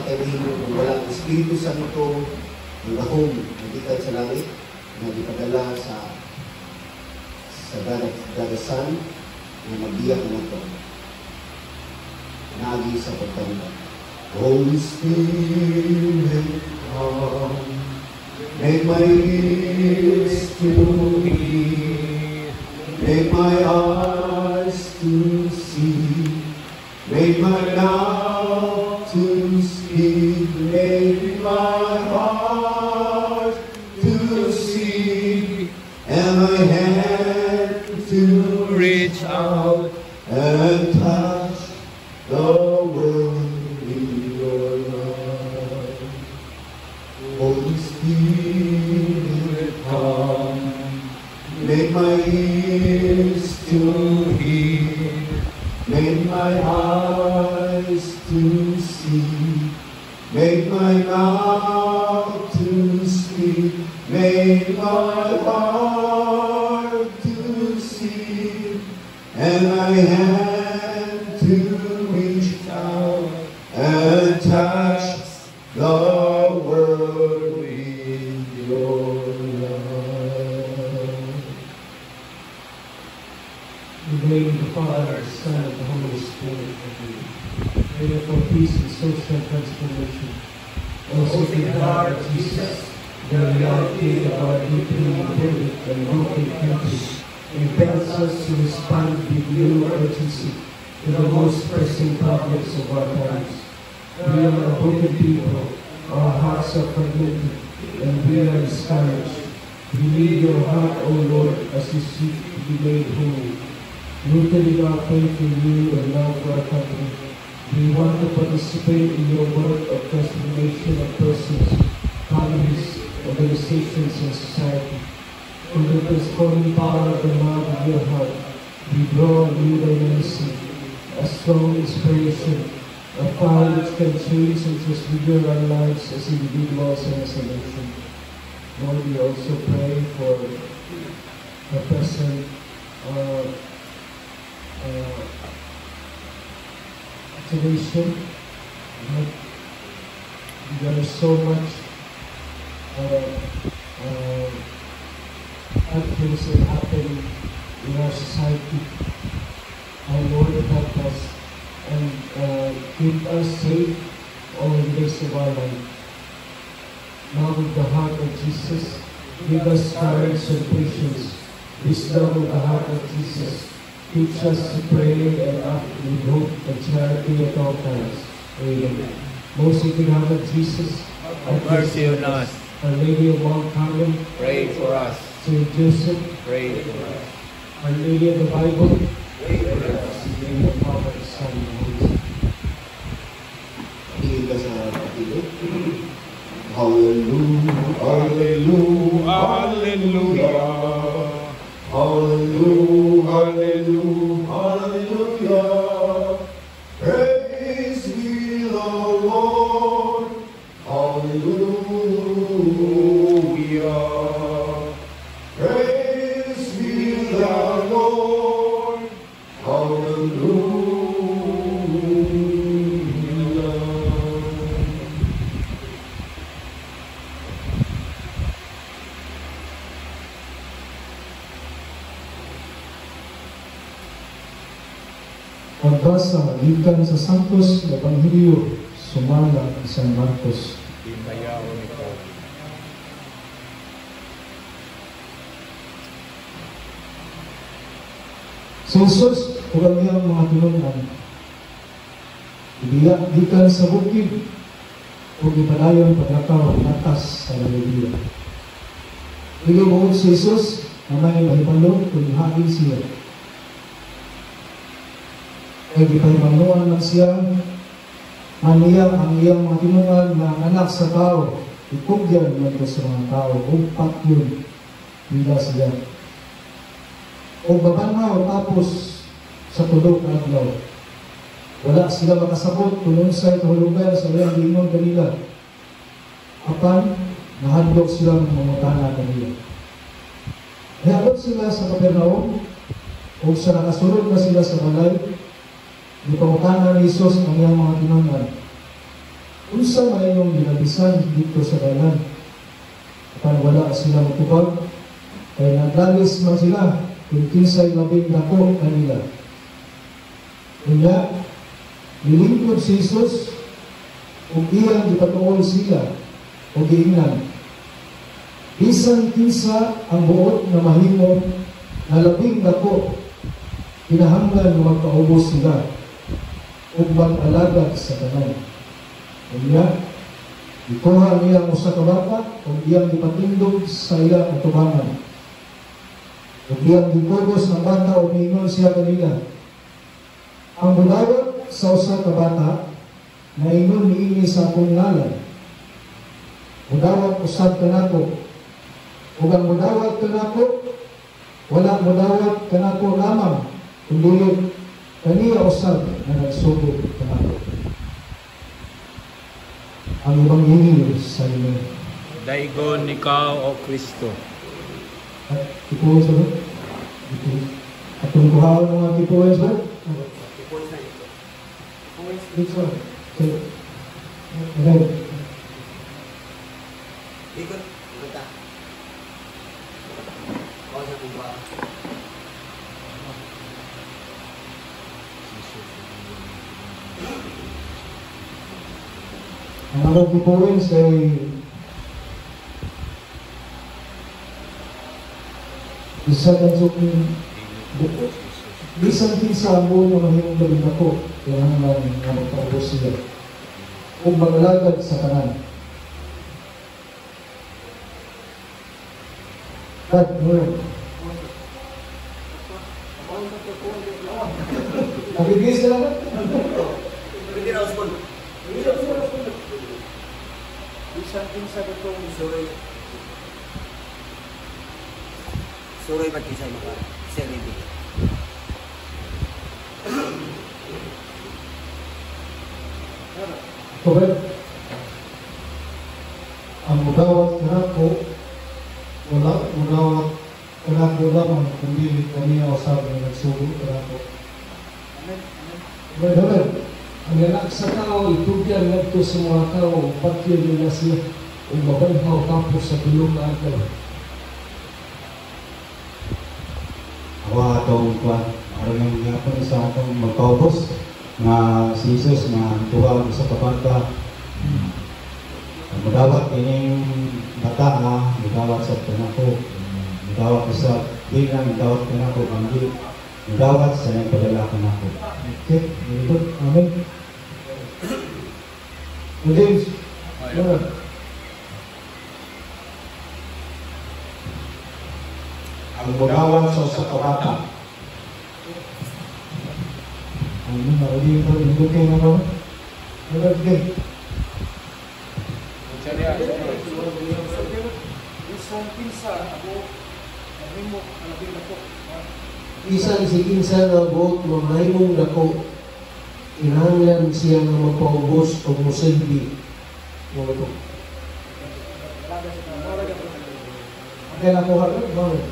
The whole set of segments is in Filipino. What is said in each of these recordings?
kay mahimo kung wala ang Espiritu Santo ang lahom nagitad sa langit na gipadala sa dagasan na magbiyak na ito. Nagi sa pagtanda. Holy Spirit, come, make my ears to hear, make my eyes to see, make my mouth to speak, make my heart to see, and my hand to reach out and touch the world in your love. Holy Spirit, come, make my ears to hear, make my eyes to see, make my mouth to speak, make my heart to see, and my hand to reach out and touch the world with your love. In the name of the Father, Son, and the Holy Spirit, amen. Pray for peace and social transformation. Also in the heart of Jesus, the reality of our deeply indebted and broken country impels us to respond with new urgency to the most pressing problems of our times. We are a broken people, our hearts are fragmented, and we are discouraged. We need your heart, O Lord, as we seek to be made whole. Rooted in our faith in you and love for our country, we want to participate in your work of transformation of persons, families, organizations, and society. Through the transforming power of the love of your heart, we draw a new dynamism, a strong inspiration, a fire which can change and transfigure our lives as individuals and as a nation. Lord, we also pray for the present situation. There is so much things that happen in our society. Our Lord, help us and keep us safe all the days of our life. Now with the heart of Jesus, give us courage and patience. Wisdom of the heart of Jesus, teach us to pray and act with hope and charity at all times. Amen. Most Sacred Heart of Jesus, have mercy on us. Our Lady of Mount Carmel, Pray for us. Saint Joseph, Pray for us. Our Lady of the Bible, Pray for us. in the name of the Father, the Son, and the Holy Spirit. Tingin ka sa kapilo. Hallelujah, hallelujah, hallelujah. Hallelujah, hallelujah, hallelujah. Praise be the Lord. Hallelujah. Praise be the Lord. Hallelujah. Pagbasa gikan sa Santos na Ebanghelyo sumala ni San Marcos. Himbayaw ikaw. Si Jesus, kurang niyang mga tinungan, ibiya gikan sa bukid o ipadayon paglakaw atas sa Galilea. Ilubuod si Jesus na may mahibalo kung hagin siya. Ay ipahimangnuan lang siya maniya ang iyang mga tinungan na anak sa tao, ikugyan man sa mga tao, upat yun, bila siya. O babanaw tapos sa tulog na adlaw. Wala sila makasabot kung unsay kahulugan sa iyang giingon kanila. Apan, nahadlok sila ng mangutana kanila. Niabot sila sa Capernaum, o sa nakasunod na sila sa balay, ipangutana ni Jesus ang iyang mga tinungan. unsa man inyong ginabisan dito sa dalan. Apan wala sila matubag, kaya naglalis man sila kung kinsay labing dako kanila. Kanya, nilingkod si Jesus, kung iyang ipatuol sila, o giingnan. Bisan kinsa ang buot na mahimo na labing dako, kinahanglan na magpaubos sila, o mag-alagad sa tanan. Kanya, ikuha niya ang usa ka bata, kung iyang ipatindog sa iyang atubangan. Kung iyang gipugos ng bata, o mingon siya kanila. Ang budawat sa usa ka bata, na ingon niini sa akong ngalan. Budawat usab kanako. Ug ang budawat kanako, wala budawat kanako lamang, kundi kaniya usab na nagsugod kanako. Ang Ebanghelyo sa inyo. Daigon ikaw o Kristo. At ipuwes ba? Atong kuhaon ng mga ipuwes ba? Which one? Okay. Ikot. Ikot. Kau sa kuba. Ang akong ipuwes ay isa ka suking bisan kinsa ang buo na mahimong labing ako, kaya naman nga magpaubos sila. Kung magalagad sa kanan. But, nabibigis na lang? Hindi na uspon. Bisan kinsa itong suroy ba't kinsa maka seriti? Correct. Ang mudawat kanako, wala mudawat kanako lamang, kundi kaniya usab na nagsugo kanako. Amen. Ang anak sa tao, itugyan ngadto sa mga tao, patyon nila siya, kung mabanhaw tapos sa tulong na agad. Ako atong kuan, aron ang gyapon sa atong magpaubos nga si Jesus nga tuwa sa kapanta. Mudawat kining bata nga mudawat sa kanako. Mudawat sa bilang mudawat kanako kundi mudawat sa nagpadala kanako. Okay, very good. Amen. James, Ang mudawat sa usa ka bata. ano na ulit ito, hindi kayo na ba? Nagagay. Bisan si kinsa nga buot mamahimong dako, kinahanglan siya nga magpaubos o musilbi. Mga ito. Okay na ko harap, bakit?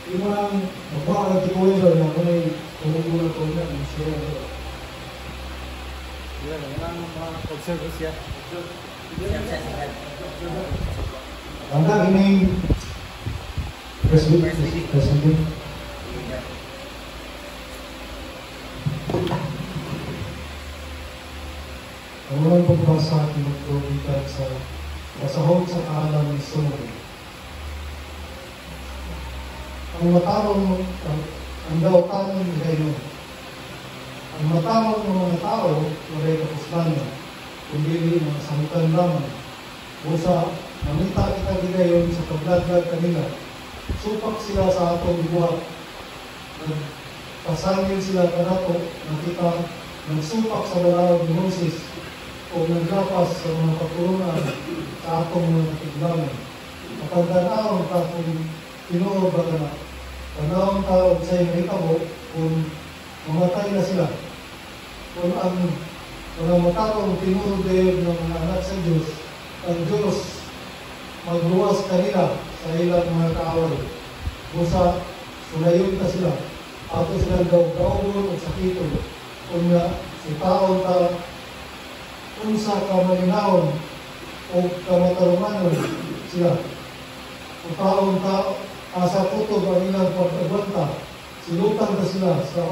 Hindi mo lang magpaka ng tikuhin doon na kung may kumukulang ko na, siya na ito. Yan, wala nang mga observe siya. Hanggang ini President. Ang unang pagbasa at magpapagkat sa kasahog sa kaalam ni Solomon. Ang matarong, ang daw tanong ni Gayon. Ang matarong ng mga tao, wala kapuslanan, kundi mga samukan lamang. Busa, mamita kita ni Gayon sa paglaglag kanila. Supak sila sa atong buhat. Pasangin sila kanato, nakita, nagsupak sa balawag ni Moses, o naglapas sa mga paturunan sa atong mga tiglangan. Kapagdanaon ka kung tinuod ba ka na, panahon ka sa iyong hitabo kung mamatay na sila. Kung ang mga matarong tinuod ng mga anak sa Diyos, ang Diyos magluwas kanila sa ilang mga kaaway. Busa, sunayon ka sila. Ato silang daw kaugon o sakito. Kung nga, si taon ka unsa ka malinawon o kamatarumanon sila. O taon ka asa kutob ang ilang pagkagwanta, silutan ka sila sa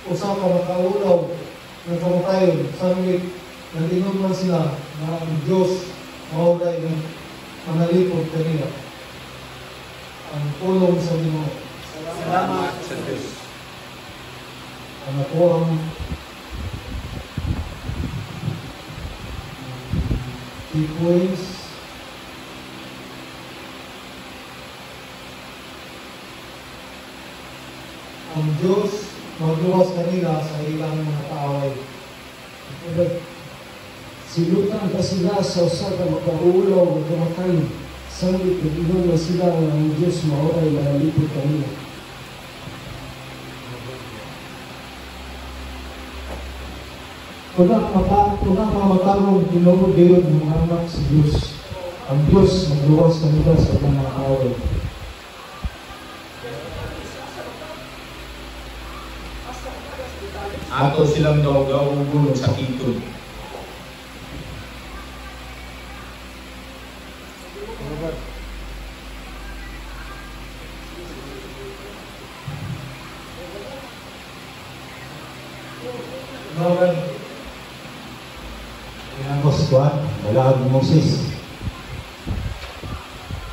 usa ka makaulaw ng kamatayon, samit nag-inom man sila na ang Diyos mauday ng manalipod kanila. Ang pulong sa Ginoo. Salamat sa Diyos. Ang ako ang key points. Ang Diyos magluwas kanila sa ilang mga kaaway. Silutan ka sila sa usa ka makaulaw o kamatay. Samit nag-inom na sila nga ang Diyos maoray manalipod kanila. Tunang mamatarong tinuod gayon ng mga anak sa Diyos. Ang Diyos magluwas kanila sa mga kaaway. Ato silang daw gaugon sa kitod. Nogan, Ang Squad, Balaag ni Moses.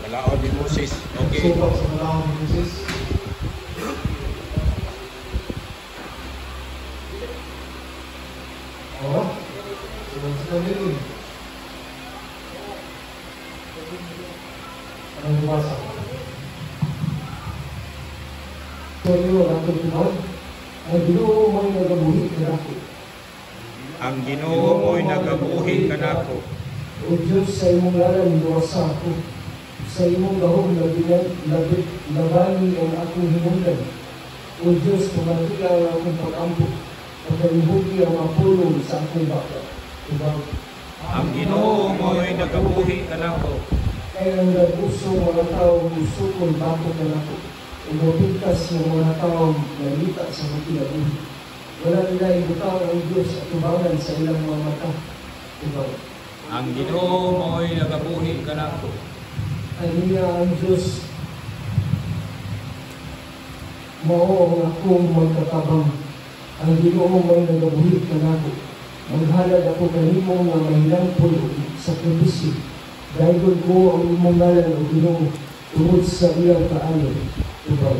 Wala ni Moses. Okay. supak sa malawang ni Moses. Oh, sila din. Anong nabasa? Pero ang tutunan, ang Ginoo mo'y nagabuhi na ako. Ang Ginoo mo'y nagabuhi kanako. O Diyos, sa imong ngalan luwasa ako. Sa imong gahom labani ang akong hinungdan. O Diyos, pumatila ang akong pag-ampo. Pagkalibugi ang mapulong sa akong baka. Diba? Ang Ginoo mo'y nagabuhi kanako. Kaya ang nag-uso mga tao usukon bako kanako. Umapintas ng mga tao nalita sa mga kinabuhi. Wala nila ibutaw ang Diyos at tubangan sa ilang mga mata. Diba? Ang Ginoo mo'y nagabuhi kanako. Ay niya ang Diyos mao ang akong magkatabang. Ang Ginoo mo'y nagabuhi kanako. Maghalad ako kanimo nga mahilangpon sa sakripisyo. Dahil ko ang imong ngalan o Ginoo tungod sa iyang kaayo. Diba?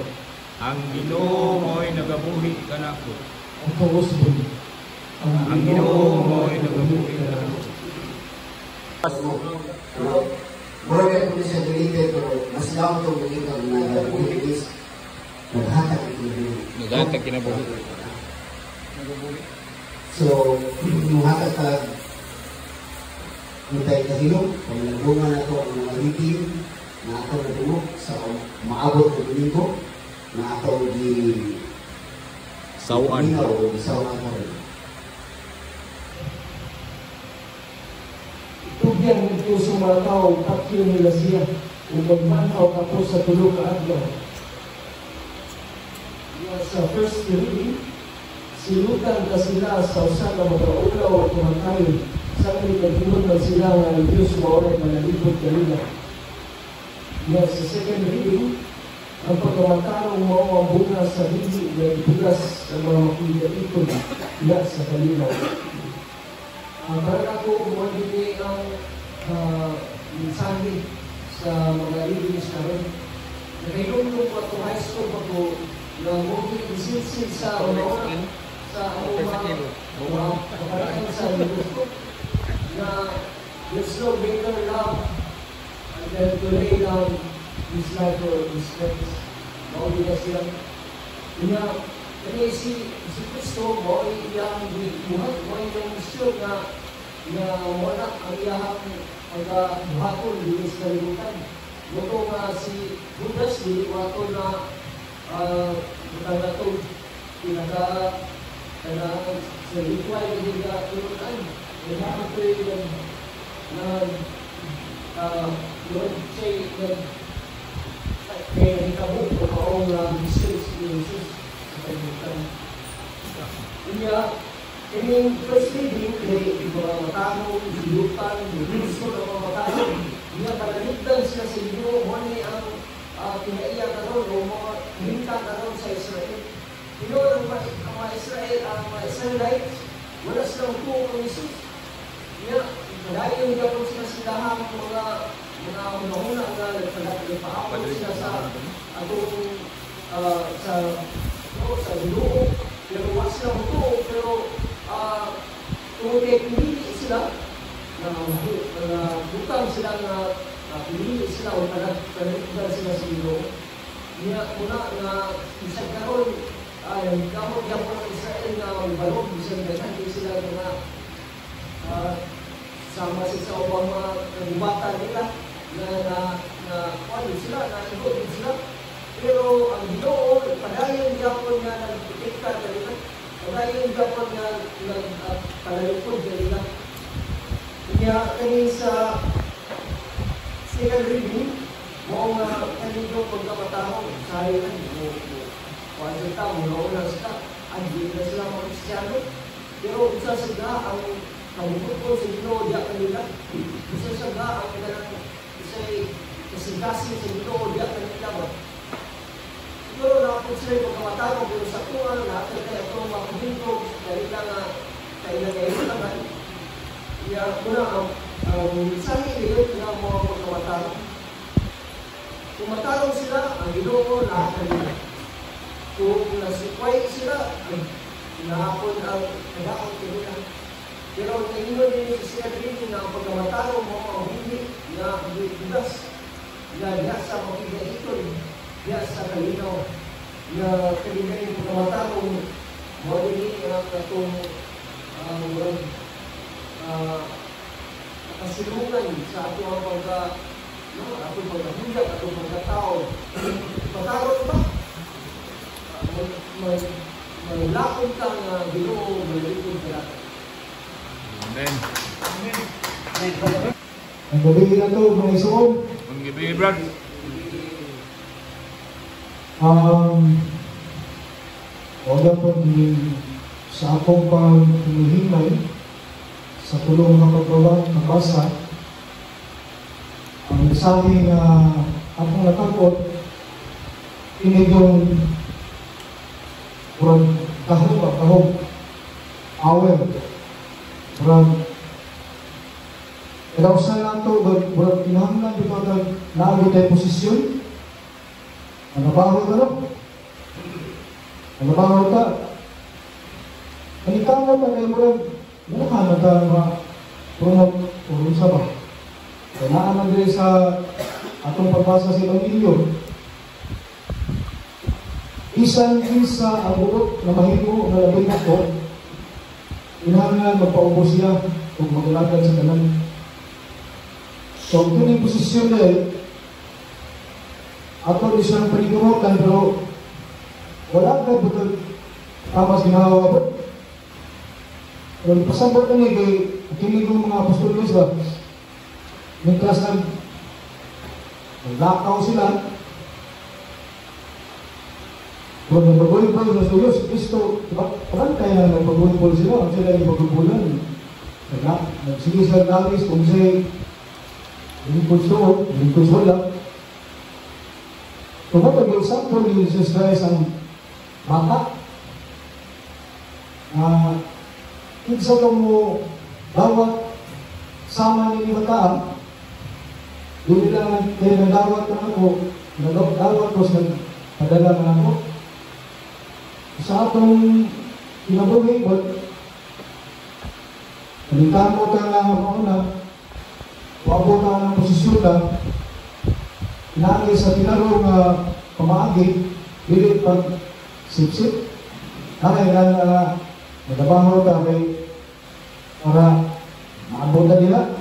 Ang Ginoo mo'y nagabuhi kanako. Ang kausbon. Ang Ginoo mo'y nagabuhi kanako. Mura ka po siya delivered, pero mas lang itong delivered na nag-release. Naghatag ito din. Naghatag kinabuhi. So, yung hatag ka, mutay kahilom, kung nagbunga na ito ang mga ritim na ito natulog sa maabot ng linggo, na ito di Sawan. o di sawan ka rin. Tugyan ito sa mga tao, pakyo nila siya. Kung magmanhaw tapos sa tulog ka adlaw. Sa first reading, silutan ka sila sa usa ka makaulaw at kumatayon. Sa kanilagimod na sila nga ang Diyos maoray manalipod kanila. Sa second reading, ang pagkamantarong mo ang bunga sa hindi na ibugas ng mga makiyaikon na sa kalinaw. Para ako umagini ang mensahe sa mga readings namin. Nakailong ko ato high school pa ko na muli isinsin sa una sa mga kaparaan sa libro na let's no greater love and then to lay down his life for his friends. Mauli na siya. Kaya si Kristo mo ay iyang buhat, mo ay iyang misyon na wala ang iyang pagbuhaton din sa kalibutan. Ito nga si Judas di wato na ito pinaka sa likway na hindi turunan. Kaya ito yung Lord say kaya hitabo ko kaong misyon si Jesus sa kalibutan. Kaya Ini first reading, kaya mga matangong, hiyutan, gusto ng mga matangong, niya palaligdan sila sa inyo, mani ang pinaiya karon o mga hinta karon sa Israel. Pero ang mga Israel, ang mga Israelites, wala silang tuo ng Isus. Niya, dahil gano'n sila silahang mga una-una nga nagpaapon sila sa atong sa Ginoo. Pero wala silang tuo, pero kung pinili sila, butang sila na pinili sila o panagpunan sila sa Ginoo. Niya muna na isang karon ay kamot yapon ng Israel na balog isang ganyan sila na sama sa ubang mga nagubatan nila na ano sila, na igod sila. Pero ang Ginoo, padayon yapon nga nagpitikta nila, padayon yapon nga nagpalalipod nila. Kaya kani sa second reading, mo nga kanino pagkamatao sa ayon mo kung ta mo na sila, hindi na sila mga Kristiano. Pero isa sila ang kalipod ko sa Ginoo diya kanila. Isa sila ang isa'y kasigasi sa Ginoo diya kanila ba. Siguro nakapot sila pagkamatao, pero sa tuwa, lahat na itong mga kuminto, dahil lang kailangan naman. Kaya muna, ang mensahe nila na mga pagkamatao. Kung matarong sila, ang Ginoo lahat kanila. Kung nasikway sila, nahapon ang nagaang kanila. Pero ang nangyayari din sa siya rin na ang pagkamatao mo ang hindi na bigas na diya sa makigaitol, diya sa kalinaw na kalinaw yung pagkamatao mo rin ang itong kasilungan sa atong pagkahulag, atong pagkatao. Pagkaroon ba? May lakon kang Ginoo, may likod ka lang. Amen. Ang gabi na ito, mga isuon. Ang gabi, Brad. Wala po sa akong pag-himay sa tulong ng pagbasa, ang mensahe na akong natakot, ini yung kurang kahog, awel, kurang Kadausan lang ito, kurang kinahanglan dito ang naagod tayo posisyon. Nanabaho ka lang. Nanabaho ka. Kanikawa ka kayo kurang mukha na promote o sa ba. Kailangan lang din sa atong pagbasa sa Evangelyo. Isang isa ang buot na mahimo na labing ako, kinahanglan magpaubos siya kung mag-ilagan sa kanan. So, ito yung posisyon na ato di siyang panigumotan, pero wala ka butod tamas ginawa po. Pero pasabot na niya kay kinig ng mga apostolos ba, may klas na naglakaw sila. Kung nagbagoy-boy na suyo si Kristo, parang kaya nagbagoy-boy sila, ang sila yung pagbubulan. Nagsige sila nabis kung siya'y lingkod suot, lingkod wala. Kung mag-example ni Jesus Christ ang bata, kinsa lang mo bawat sama ni bataan, hindi lang kayo nagdawat na ako, nagdawat ko sa padala na ako. Sa atong kinabuhi, palitan mo ka nga mauna, wabo ka ng posisyon na, inaagi sa tinarong pamaagi, bilit pag sip-sip, nakailan na nagabangol ka kay para maabot na nila.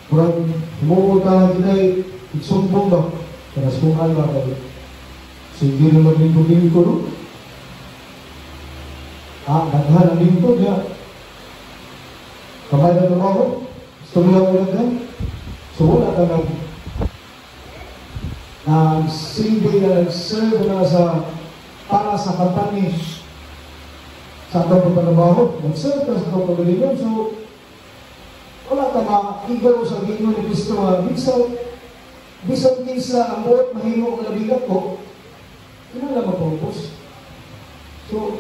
Kurang humupo ka kina'y igsumbong ba, kanaskungan ba kayo. Sige naman lingkod-lingkod, no? Naghan ang lingkod niya. Kamay na tumawa, istorya ko lang. So wala ka nagsilbi na nag-serve na para sa company, sa atong pagtrabaho, mag-serve ka sa atong pagalingon. So, wala ka maigaw sa gingon ni Kristo nga, bisan kinsa ang buot mahimo ang labigat ko, kinala mapurpos. So,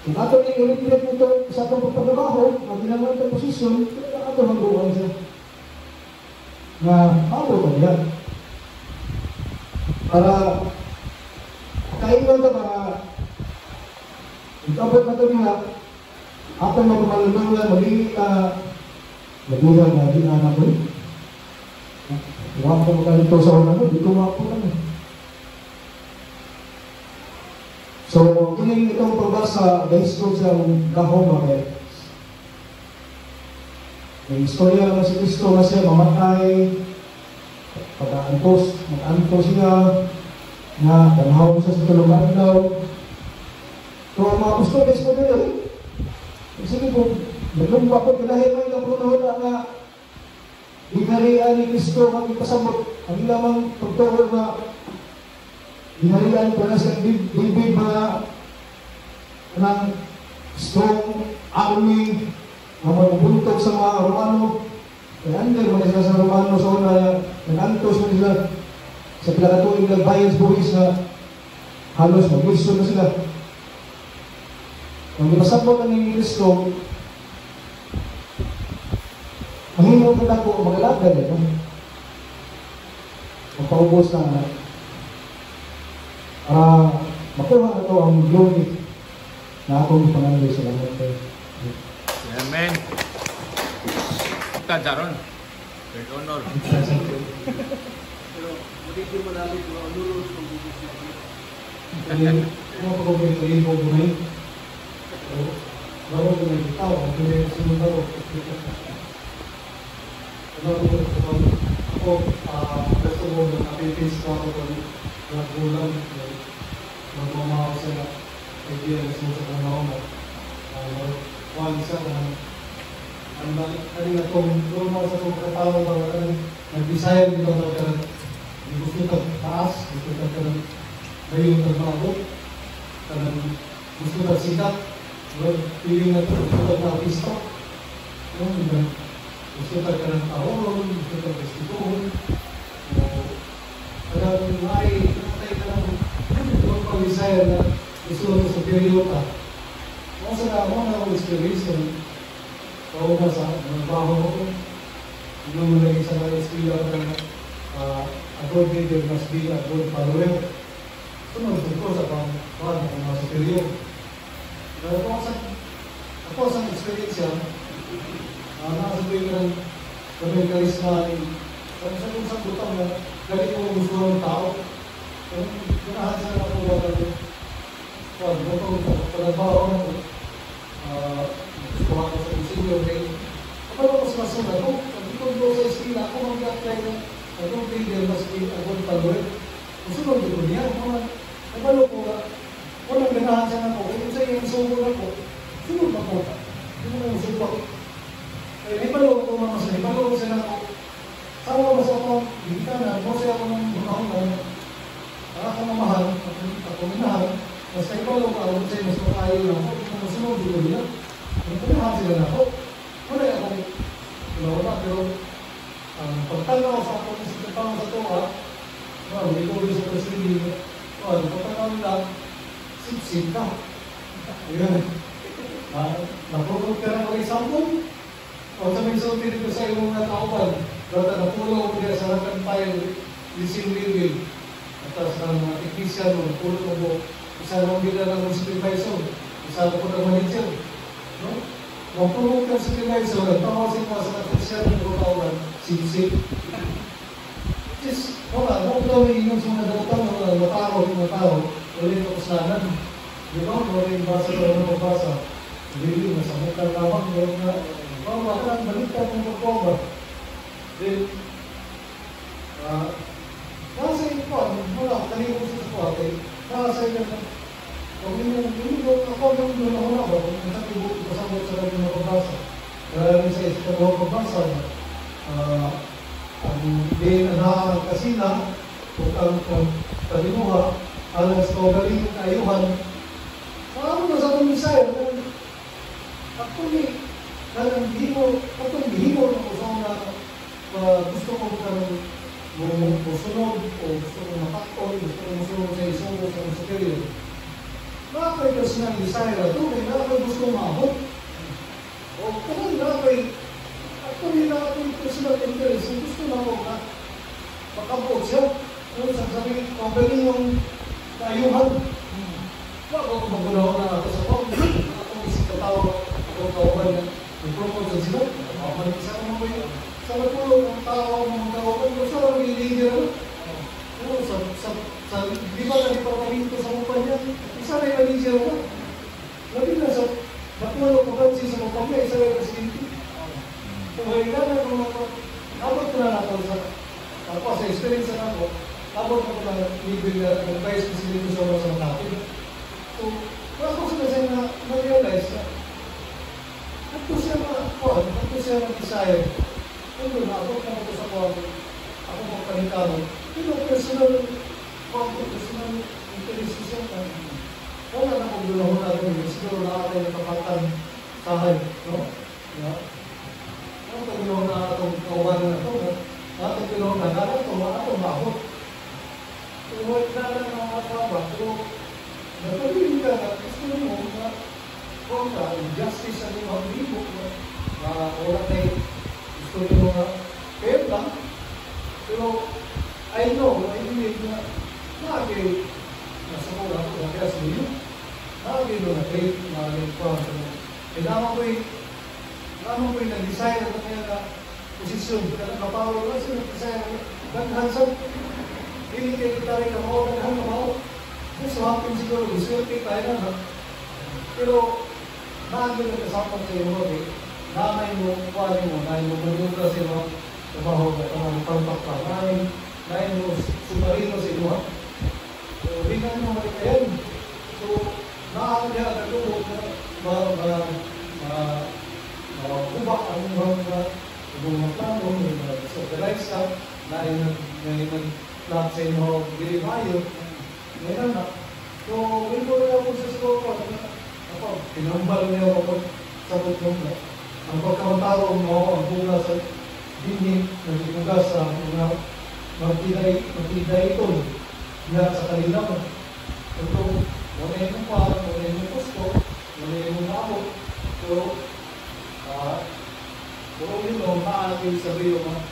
kung ato ni ulit-ulit mo ito sa atong pagtrabaho, ang ginagawa itong posisyon, kaya ato hangguan siya. Na, ako ka niya. Para, kailan ka para, ikabot na ito niya, atong magmamalungan, magiging nagulang na ginana ko. Huwag ko makalito sa una mo, di ko mapulan eh. So, kining itong pagbasa, based ko sa kahoma kay may istorya na si Kristo na siya mamatay, pag-aantos, mag-antos siya, na tanhaw siya sa tulong adlaw. So, ang mga apostles ko nila, sige po, naglumpa ko, pinahimay ng punahon na dinarian ni Kristo ang ipasabot. Ang lamang pagtuhol na dinarian ko na sa David na ng strong army na magbuntok sa mga Romano. Nag-under mo na sila sa Romano sa una, nag-antos mo sila sa pinakatuwing nag-bayans buwis na halos mag-wilson na sila. Ang ipasabot na ni Kristo, mahimo po na po mag-alagan ito. Magpaubos na anak. Makuha na ito ang glory na akong pangalan sa lahat. Amen. Kita daron. Third honor. Pero, magiging manalik mo ang lulus ng bubus na ito. Ano pa kung ito yung bubunay? Bago ko may bitaw, ang sunod na ko. Ako, gusto mo na napitis ko ako kung nagbulang, magmamahaw sila, idea na sa panahon mo. Kuhan siya kung ano nga itong normal sa itong katawang ba, nag-desire dito na ka, gusto ka taas, gusto ka ngayon nagmabot, gusto ka sikat, feeling na ito, gusto ka na-artista, gusto ka ng taon, gusto ka restituhon, parang ay nakatay ka lang, doon pag-desire na gusto mo sa periota. Kung sa mo na ako experience, kung na sa baho mo, hindi mo lagi sa mga eskwila ng abroad leader, mas bila, abroad follower, sunod ko sa mga superior. Pero ako sa experience yan, nakasabi ko ng gawin karisma sa butang na galing ko gusto ng tao. Ganahan siya na ako wala ko. Pagbabaw ako, gusto ako sa kusinyo. Kapag ako sa masunod ko, pag ko sa eskwila, ako mag-apply na itong leader, mas abroad follower. Masunod ko niya. Kapalo ko na, walang ganahan siya na ako. Kung sa iyo, sumunod ako, sunod ako. Hindi mo na susunod ako. Ipalo ko mga sa ipalo ko sila ako. Sawa ba sa ako, hindi ka na, mo siya ako ng bumahangan. Ako mamahal, ako minahal. Basta ipalo ko ako sa'yo, mas makayo lang ako. Kung masunod dito nila, pinahan sila na ako. Wala akong wala, pero pagtanaw sa ako, pagtanaw sa ito, hindi ko rin sa presidente. Pagtanaw nila, sip-sip ka. Ayan. Napurot ka na mag-example. O sa may sultin ko sa iyong nataupan, data na pulo ko sa harapan tayo, leasing level. At sa mga technician mo, pulo ko mo, isa lang bila ng supervisor, isa ko ng manager. Mapulo ka ng supervisor, at tawasin mo sa technician mo nataupan, sip-sip. Just, wala, daw yung sa mga datang, mga tao, ulit ako sanan. Di ba? Wala yung basa ko na magbasa. Hindi, nasa mukha lamang, meron na, bakit baliktad ng pagkoba. Then, nasa ito, wala, kanina ko sa spot, nasa ito na, kung hindi ako nung nuna ba, kung nasabi ko kasabot sa kanya na pagbasa. Kaya rin sa isa na pagbasa, ang din ang kasina, kung ang talimuha, alas ko galing ayuhan, parang nasa tumisay, Actually, kanang himo na ko sa mga gusto ko kanang musunod o gusto ko matakton, gusto ko musunod sa isang sa superior. Nakakay ka siya ng desire ito, kaya nakakay gusto maabot. O kung nakakay, actually nakakay personal interest, gusto na ko na makabot siya. Kung sabi, pagaling yung kaayuhan. Wala ko magunaw na ako sa pag. Akong isip na tao, akong kauban na i-propose sila. Ako isa ko mga yun. Sa magpulo ng tao, mga kauban, gusto lang yung leader. Di ba na ipapalinto sa kumpanya? Isa na yung manager ko. Labi na sa magpulo ko bansi sa kumpanya, isa na yung presidente. Kung halika na kung abot ko na nato sa experience na ako, abot ko na legal na vice president sa oras ng natin. So, wala ko sila na-realize na ito siya mag-desire. Kung naabot na ako sa kuwan, ako magpanikano. Pero personal interest siya. Wala na akong gulahon na rin. Siguro na ako yung kapatan sa akin. Ano ito gulahon na itong kauban na ito? Atong gulahon na atong maabot. So, wala na mga trabaho. Pero, napagin ka na, gusto mo na kung ka, justice ang mga libo na wala tayo gusto mo na fair lang. Pero, I believe na nagay nasa ko lang kung kaya sa inyo. Nagay doon na faith, nagay ko. Kailangan ko yung nag-desire na kaya na posisyon. Kaya nakapawal lang siya nag-desire. Naghansan, hindi kayo tayo na mao, naghansan mao. So, hapin siguro, iswerte tayo na. Pero, nagay na kasapang sa iyo, namay mo, kuwari mo, namay mo, manutra sa iyo, trabaho ka, pangpak ka, namay mo, sumarino sa iyo. So, ringan mo malikayan. So, nakakaya ka doon na hubak ang mga plano, organize ka, na plan sa inyo, hindi mayo. Ngayon na. So, ito rin ako sa school ko. Pinambal niya ako sa butlong na. Ang pagkamantarong mo ako, ang pula sa dingin, nagpugas sa mga magtiday ito. Niya sa kanila mo. Ito, wala yung parang, wala yung pusto, wala yung maabot. So, kung yun o, maaaking sabi yung mga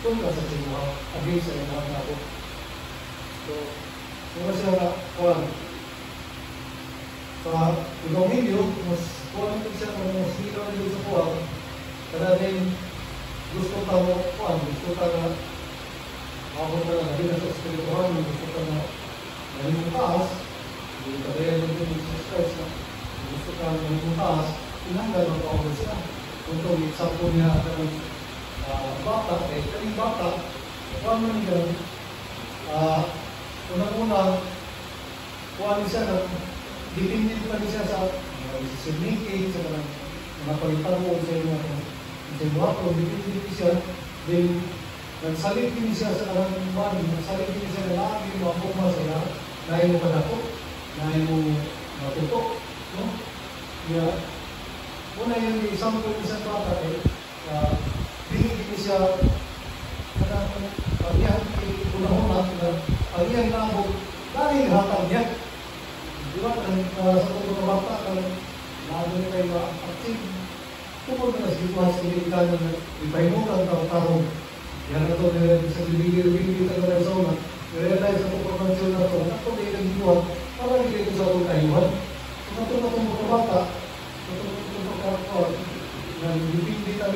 tungka sa sinuha, agay sa yung mga nabot. So, kung siya na, kuwan, sa ibang video, mas kuwan ito siya kung mas hilo nito sa kuwan, kada din gusto ka mo, kuwan, gusto ka na ako na naging sa spiritual, gusto ka na naging taas, hindi ka rin naging sa stress na gusto ka na naging taas, tinanggal ang paulo siya. Kung ito, example niya ng bata, kaling bata, kuwan mo niya, unang-una, kuwan siya na dependent pa rin siya sa decision-making, sa mga palitaro sa inyo, sa inyo ako, dependent siya, then nagsalit din siya sa karang buwan, nagsalit din siya na lagi mga puma sila, dahil mo padako, dahil mo matutok, no? Kaya, una yung example ng isang bata, binigyan siya, pag-iyan, unang-una, pag-iyan na ako, dahil hatang niya. Di ba, sa mga bata, lalo na kayo active, tungkol na sa sitwasyon na ipaimutan ng tarong. Yan na ito, sa bibigil ka na sa una, i-realize na pagpapansyon na ito, ako na ilang para hindi ito sa itong kayuhan. So, ito na itong mga bata, ito na itong pagkakawal, na hindi nila,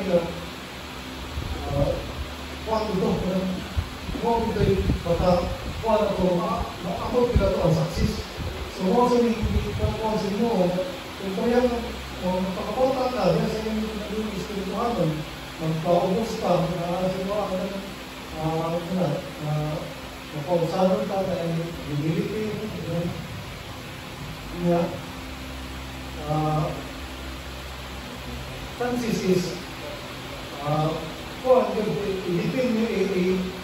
kuwan ito, kuwan ito yung bata, kuwan ito, maakot nila ito ang success. So, mga sa kuwan sa inyo, kung kayang magpakapunta ka, yan sa inyo naging espiritualan, magpaubos ka, magpausalan ka, humility, Francis is, kuwan, ilipin nyo,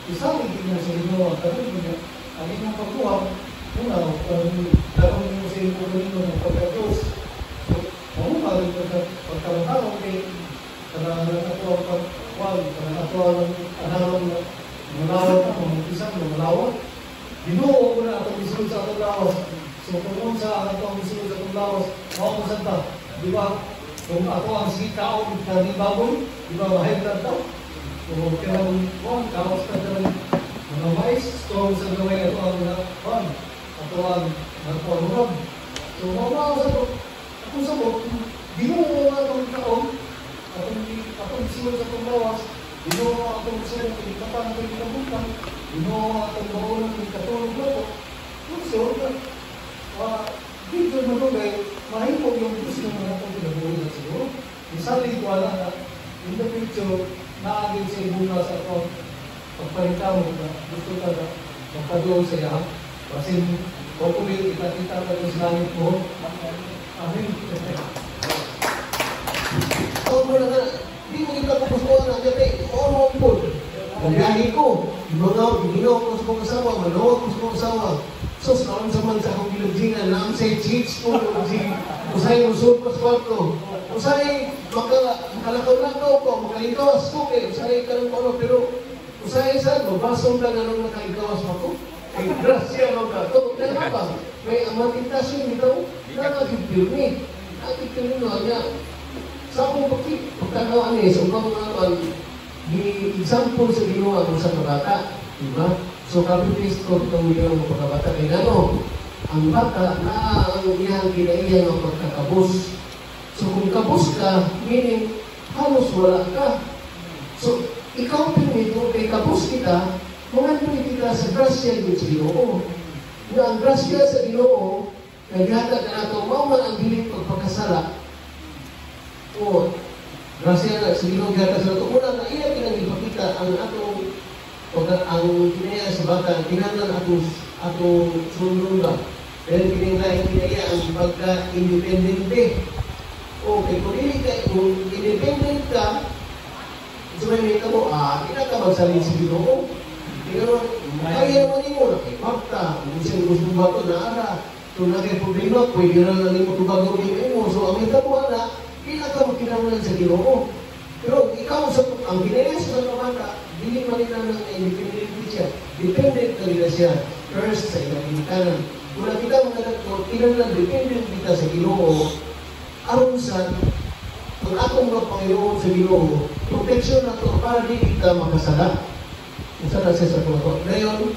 isalig nyo sa inyo, ang tanong nyo, ang inyong pagkuha, una, kung darong nyo sa inyo ng pagka-Diyos, so, mahuha rin pagkaroon kay kanang ato ang pagkuhan, kanang ato ang anang malawat ako, isang malawat. Ginoo ko na atong isulod sa atong lawas. So kung sa atong isulod sa atong lawas, ako mo santa, di ba? Kung ako ang sikaon na di baboy, di ba mahal na ito? So kaya kung kaos ka naman mga mais, strong sa gawin ato ang nagpapalunod. So mamaw sa ko, akong sabot, ginoo atong kaon, atong isulod sa atong lawas, ginoo atong isulod sa atong kinabutan, ginoo atong maulang ng katulog na po. So, dito mo ito kay mahipog yung gusto ng mga itong kinabuhi na siguro. Isalig ko ala na, in the future, naagin sa ibuna sa ito, pagpalintaw mo na gusto ka na magpadoon sa iya. Kasi, hopefully, kita-kita ka sa langit mo. Amen. So, muna na, di mo kita pupustuhan na gabi, all po. Nagbiyahe ko, ginawa ko sa kong asawa, manood ko sa kong asawa. So, saan sa man sa akong bilagzingan, naam sa'y cheats ko, usay musod ko sa kwarto. Usay, makalakaw-lakaw ko, makalikawas ko, usay ka ng kono, pero usay saan, mabasong lang anong makalikawas ko. Ay, grasya mo ka. Ito, kaya ba? May amatintasyon nito, nakakipirmi. Nakakipirmi no, niya. Sa akong pagkakawaan sa upang naman, di-example sa ginawa mo sa kabata. Diba? So, copy-paste ko itong ginawa mo pagkabata. Kaya ano, ang bata na ang iyang kinaiyan ng pagkakabos. So, kung kabos ka, meaning, halos wala ka. So, ikaw pinito, kay kabos kita, mga kita sa grasya yun sa Ginoo. Na ang grasya sa Ginoo, naghatag ka na ito, mauman ang biling pagpagkasala. O, grasya na sa Ginoo, naghatag sa ito. Una na iya kinang ipakita ang atong ang kinaya sa bata, kinanglan atong sunod. Pero kinaya ang pagka-independente. O, kay kung independent ka, sumay ka mo, hindi ka magsalin sa Ginoo. Pero, kaya naman mo, nakipagta, kung siyang gusto ba ito na ara, kung nakay problema, pwede na lang mo ito bago mo. So, ang ito mo, hindi ka magkinanglan sa Ginoo. Pero, ikaw, ang kinaya sa bata, hindi man nila ng independent siya. Dependent na nila siya. First, sa ilang kanan. Kung nakita mo na ito, kinanglan, dependent kita sa Ginoo. Aron sa, ang atong mga Panginoon sa Ginoo, protection na ito para di kita makasala. Kung saan siya sa ito. Ngayon,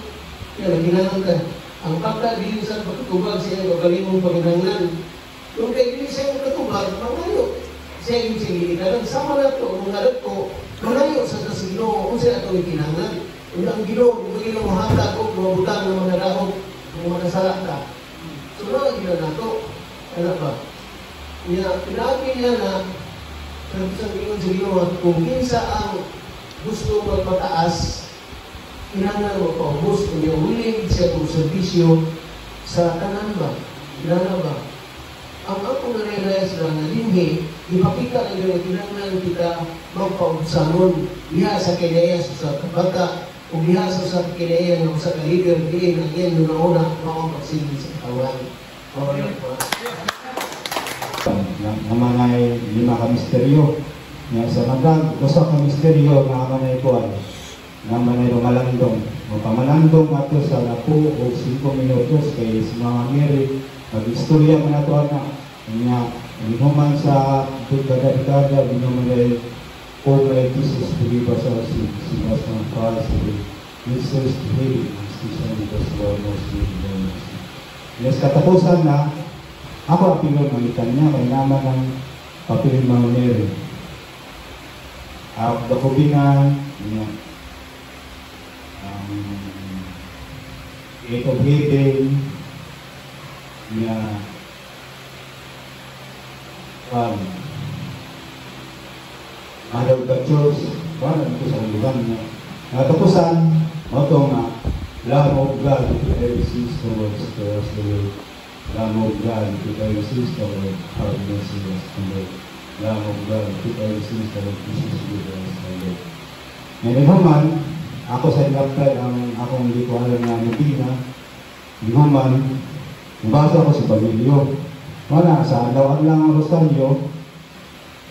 yan, ginanong ka. Ang pagka din sa pagkatubag siya, magaling mong paginanglan. Kung kay din siya katubag, mangayo. Siya yung sinigitanan. Sama na ito, mga alat ko, mangayo sa Ginoo, kung siya ito yung kinanglan. Kung ang Ginoo, kung maging ang mahata ko, mabutang ng mga dahon, kung makasala ka. So, na, gina na ito. Ano ba? Pinagi niya na, sa Ginoo, kung kinsa ang gusto magpataas, kinanglan mo pa, kung yung willing siya kung servisyo sa kanan ba? Kinanglan ba? Ang akong na-realize lang na linhi, ipakita na yung kinanglan kita magpaubsanon. Diha sa kinaya sa kabata, o diha sa kinaya ng sa kalider, diha na yan nung nauna, makapagsilin sa katawan. Mawalan po. Namanay 5 ka misteryo. Sa magdag, gusto ka misteryo, namanay po namanay rumalandong. Magpamalandong ato sa 10 o 5 minutos kay si Mama Mary. Mag-istorya mo na ito na human sa dekada-dekada, binuman dahil kung may Jesus believe sa si Pastor Christ, Jesus to healing, station of the Lord, most living. Yes, katapusan na, ako ang pilon ng ikan niya, may naman ng papilin Mama Mary. Dakubingan, Gate of Heaven, Mother of the Church, parang ito sa lugar niya. Natapusan, ito nga, Lamb of God, to every sister was to us the way. Lamb of God, to every sister was have mercy us the way. Lamb of God, to every sister was Jesus with us the way. Ngayon naman, ako sa inaptay ang akong hindi ko alam na Medina, nabasa ko sa Pamilyo. Wala, sa adlaw lang ang Rosario,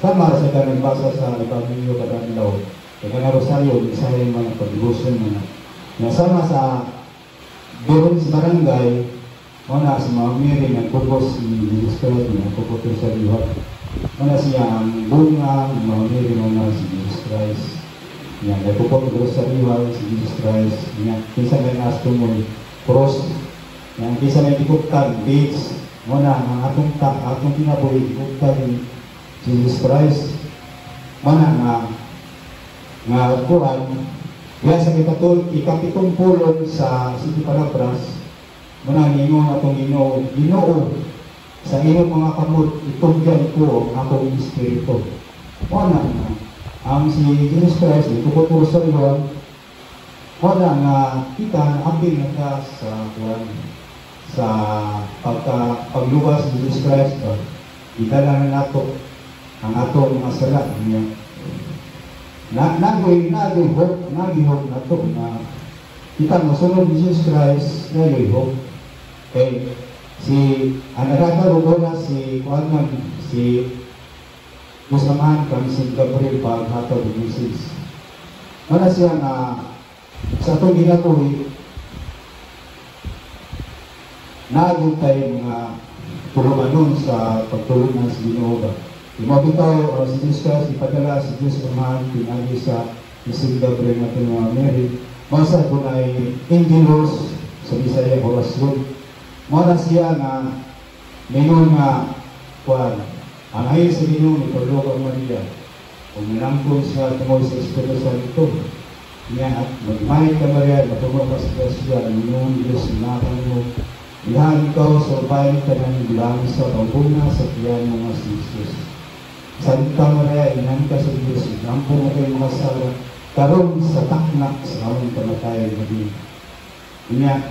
Tama sa ka nagbasa sa Ebanghelyo kada adlaw. Kaya nga Rosario, isahin man ang pag-devotion mo na. Nasama sa doon sa barangay, muna si Mama Mary nagpupos ni Jesus Christ, nagpupos sa liwat. Muna siya ang bunga ni Mama Mary muna si Jesus Christ. Yan, nagpupos sa liwat si Jesus Christ. Yan, kisa may nasto mo, cross. Yan, kisa may tikuptan, dates. Muna, ang atong kinabuhi, tikuptan ni Jesus Christ. Muna nga kuhan, kaya sa ikapitong pulong sa City Palabras, muna ningon atong Ginoo sa inyong mga kamot, itugyan ko ang akong espiritu. Muna ang si Jesus Christ, ituputuro sa iwan, muna nga kita apil na sa kuhan, sa pagluwas ni Jesus Christ, idala na nato ang atong mga sala niya. Nagihog na to na kita masunod ni Jesus Christ, nagihog. Okay, si Anarata Rugona, si Kualman, si Musamahan kami si Gabriel Paghato ni Jesus. Mana siya na sa itong ginabuhi, nagihog tayo mga tulungan sa pagtulungan sa Ginoo. Imabitaw si Jesus Christ, ipadala si Diyos Amahan, pinagi sa St. Gabriel na Mama Mary. Masa po na ay Angelos sa Bisaya orasyon. Muna siya na minun nga kuwan, ang ayon sa Ginoo ni Paglugang Maria. Kung minampun siya tungkol sa Espiritu Santo, niya at magmahit ka Maria, natumakas ka siya, ang minun Diyos nakan mo. Ilahan ikaw sa bayan ka ng bilang sa pagpuna sa tiyan ng mga Jesus. Santa Maria, inan ka sa Diyos, nampo mo kayo mga sala, karon sa taknak sa aming kamatayan na din.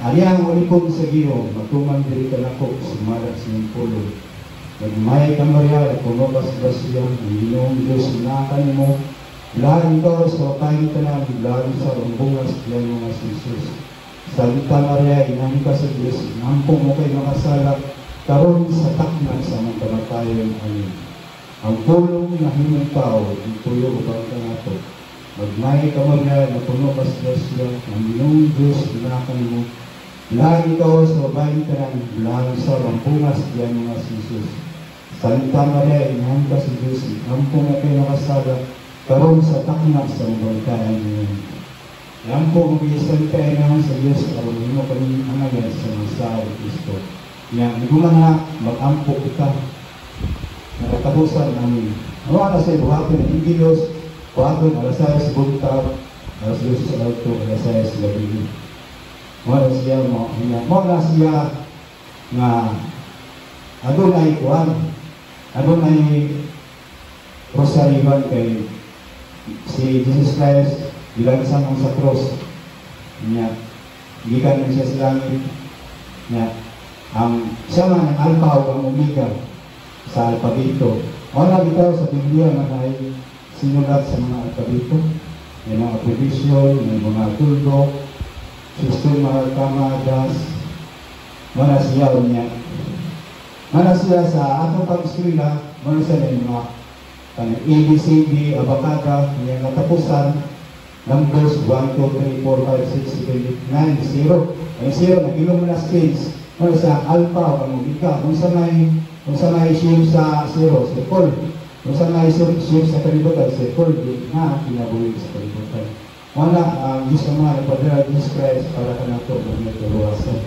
Aliyang ulipon sa Ginoo, matuman diri ka nako, sumalat sa iyong pulo. Nagmay ka Maria, at pumabas siya, ang Ginoong Diyos, inakan mo, ilahan ikaw sa papayin ka na, ilahan sa rumbungas tiyan ng mga Jesus. Santa Maria, inan ka sa Diyos, nampo mo kayo mga sala, karon sa taknak sa aming kamatayan. Amen. Ang pulong na himong tao, ituyo upang ka nato. Magmay ka Maria, na puno ka sa Diyos, ang Ginoong Diyos, inakan mo. Ilahan ikaw sa babaeng ka ng ilahan sa rampungas diyan mga Jesus. Santa Maria, inahan ka sa Diyos, nampo mo kayo nakasala, karon sa taknak sa mabalitayan niyo. Yan po ang bisan kayo naman sa Diyos, karon mo kami angayan sa Masa ni Kristo. Yan, iguman na mag-ampo kita. Nakatapusan namin. Ano na sa buhaton ng Ingilios, buhaton alasaya sa buntag, alas 12 sa alto, alasaya sa gabi. Muna siya nga adunay kuwan, adunay rosaryon kay si Jesus Christ, gilansang sa cross. Niya, gikan siya sa langit. Niya, ang siya man ang alpha o ang omega sa alpabito. Wala bitaw sa Biblia na ay sinulat sa mga alpabito. May mga provision, may mga tuldok, system, mga kamadas. Wala siya niya. Wala siya sa atong pag-eskwela, wala siya na mga ABCD, abakada, yung natapusan, numbers 1, 2, 3, 4, 5, 6, 7, 8, 9, 0. Ay 0, nagilo mo na scales. Wala siya alpha, pangubika. Kung sa may share sa 0, circle. Kung sa may share sa kalibutan, circle. Na kinabuhi sa kalibutan. Wala ang Diyos ang mga nagpadala Jesus Christ para ka na ito magmaturuwasan.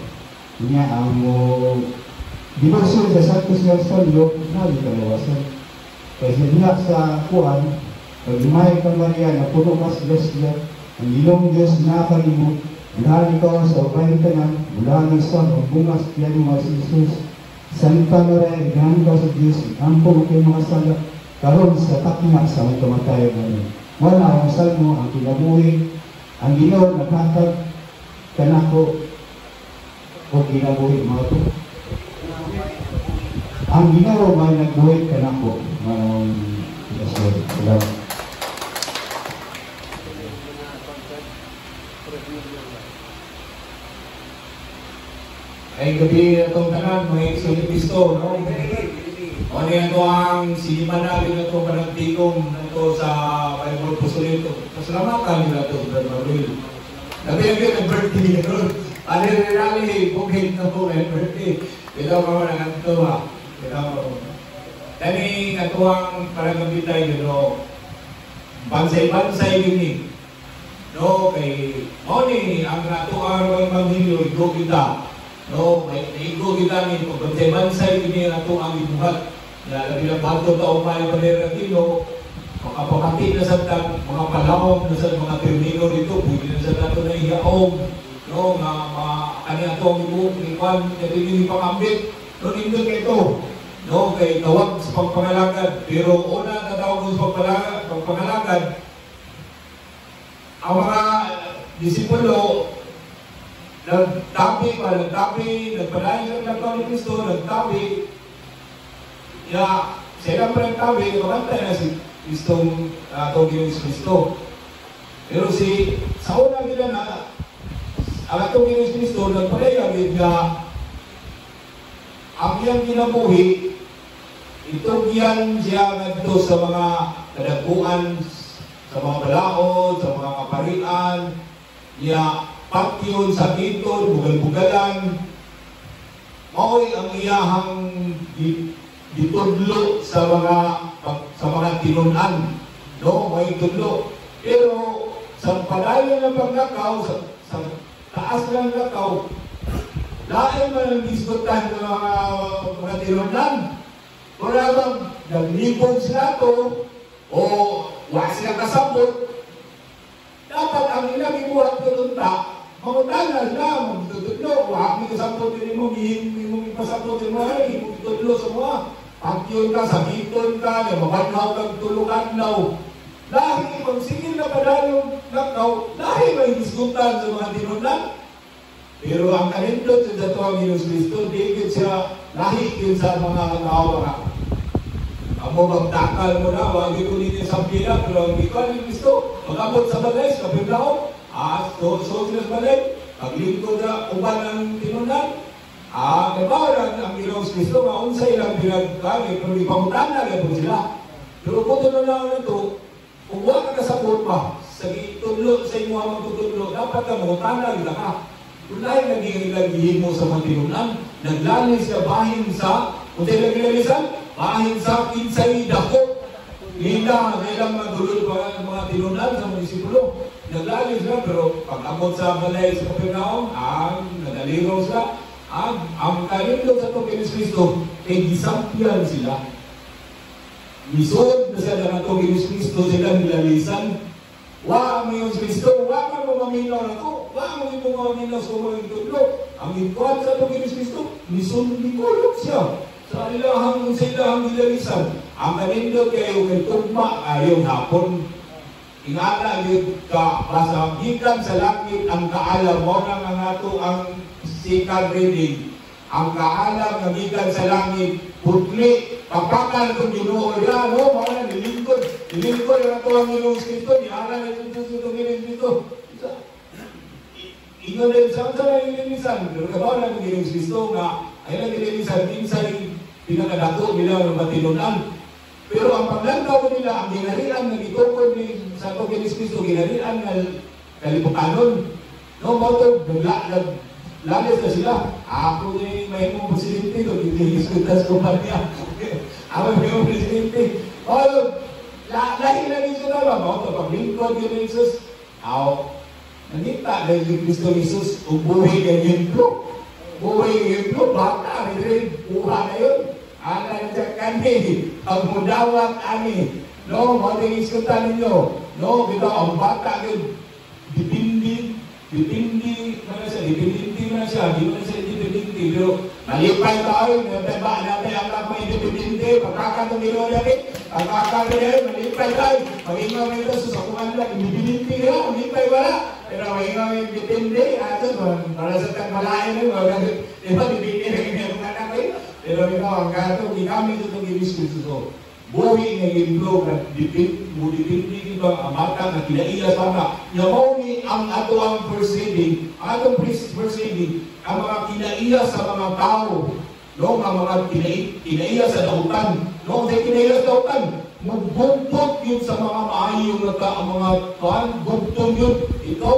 Niya ang diversyon sa Santos Evangelio na dikaluwasan. Kasi niya sa kuhan, pag-imay ka Maria na puno ka sa Leslia, ang ilong Diyos na kalimot, mulahan ikaw sa upayin ka na, mulahan sa bungas yan mga Jesus. Santa Maria, inahan ka sa Diyos, ampo mo kayo mga sala, karon sa takna sa mga kamatayan namin. Wala ang salmo, ang kinabuhi, ang Ginoo naghatag kanako o kinabuhi mga ito. Ang Ginoo may nagbuhi kanako. Manong kinasyon. Salamat. Ay gabi itong tanan, may Silipisto, no? O niya ito ang sinimanabi na ito panagtigong na ito sa Bible Pusolito. Pasalamatan nila ito, Brother Maruel. Nabi-nabi ang birthday niya ron. Ano rin bukid na po ang birthday. Ito ka mo na ito ha. Ito ka mo. Kani ito ang paragabitay yun, no? Bansay-bansay yun eh. No, kay ni ang ato ang maghilo, ito kita. No, may igo kita ni pagbansay-bansay yun ang ato ang ibuhat. Labi na bato taong may Latino, makapakati na sa mga palawang na sa mga termino dito, pwede na sa tato na iyaong, no, kani atong ibuhan, hindi pangambit, no, nindot ito, no, kay tawag sa pagpangalagad, pero una na tawag sa pagpangalagad, ang mga disipulo, nagtabi, nagpalayan sa nagtabi ni Kristo, nagtabi, sila pa nagtabi, kumantay na si Kristong Ginong Kristo. Pero sa una nila na, ang atong Ginong Kristo, nagpalayan nga, ang iyang kinabuhi, itong yan siya nagto sa mga kadagpuan, sa mga balaod, sa mga kaparian, niya patyon, sakiton, bugal-bugalan, mao'y ang iyahang ditudlo sa mga tinunan, no, may tudlo. Pero sa padayon ng paglakaw, sa taas ng lakaw, lain man ang diskutan ng mga tinunan. Kung bang naglibog sila to, o wala sila kasabot, dapat ang ilang ibuhat ko tunta, mamutanan na, magtutudlo, wala may kasabot din mo, may pasabot din mo, ay, magtutudlo sa mga. Pagyon ka, sakiton ka, mabanhaw kang tulukan now. Lahi, magsigil na padalong lakaw, lahi may diskutan sa mga tinunan. Pero ang kanindot sa dato ang Ginoo Kristo, di siya lahi yun sa mga kaawara. Amo magdakal mo na, wag ko nito sa pila, pero ang ikaw ni Kristo, mag-abot sa balay, sa piblaon, so sila sa balay, paglingkod na uban ng tinunan, nagbawaran ang Ginoo Kristo, maunsay lang pinagkali, pero ipamutan na po sila. Pero kung ito na ito, kung wala ka kasabot pa, sa itudlo, sa imo ang magtutudlo, dapat ka mamutan na ka. Kung lahat naging mo sa mga tinunan, naglalis ka bahin sa, kung tayo naglalisan, bahin sa kinsay dako. Hinda, kailang madulol pa ng mga tinunan sa mga disipulo. Naglalis ka, pero pag-abot sa balay sa Kapernaum, nadaliro sila. Ang kalindog sa itong Ginoo Kristo, ay gisampian sila. Misod na sila ng itong Ginoo Kristo, sila nilalisan. Wa ang Ginoo Kristo, wa ka mo maminaw na ito. Wa mo ito maminaw sa mga itudlo. Ang ikuan sa itong Ginoo Kristo, misod nikulog siya. Sa ilahang nilalisan. Ang kalindog kayo kay tugma, ayaw hapon. Ingala yun ka, basta gikan sa langit, ang kaalam mo na nga ito ang second reading. Ang kaalam na gikan sa langit, putli, papakal kung Ginoo yan, no? Mga nilingkod na ito ang Ginoo Kristo, niara na ito sa Ginoo Kristo. Ingon din sa nililisan, pero kabaw na ng Ginoo Kristo nga, ay nililisan, minsan pinakadato nila ng matinunan. Pero ang paglantaw nila, ang ginarian na gitukod ni sa Ginoo Kristo, ginarian na kalibutanon. No, motor, lalis na sila. Ako din may mong presidente doon, hindi iskutas ko pa niya. Ako may mong presidente. Lahi na rin sila ba? Pag-lingkod yun ni Jesus. Nangita na yung Kristo Jesus, buhay ng yunlo. Buhay ng yunlo, bata, rin, buha na yun. Nandiyan kami, ang mudawat kami. No, mating iskutan ninyo. No, kita ang bata yun. Dipindi na siya, di mo na siya dipindi. Pero malipay tayo, nababa natin ang kapay dipindi, pagkakatong nilo natin, pagkakatong nilo, malipay tayo. Mag-ingaw na ito, susakuhan lang, dipindi ka, malipay wala. Pero mag-ingaw yung dipindi, para sa tagmalayan nyo, diba, dipindi na yung mga anak kayo. Pero ikaw, ang gato, ginamit itong Ginoo Kristo. Buhi nga ginlo na dipindi ito ang mata na kinaiya sana. Yaw ni ang ato ang first reading, atong first reading, ang mga kinaiya sa mga tao no, nga mga kinaiya sa dautan, no, sa kinaiya sa dautan, magbugtog yun sa mga maayong mga bugtog yun. Ito,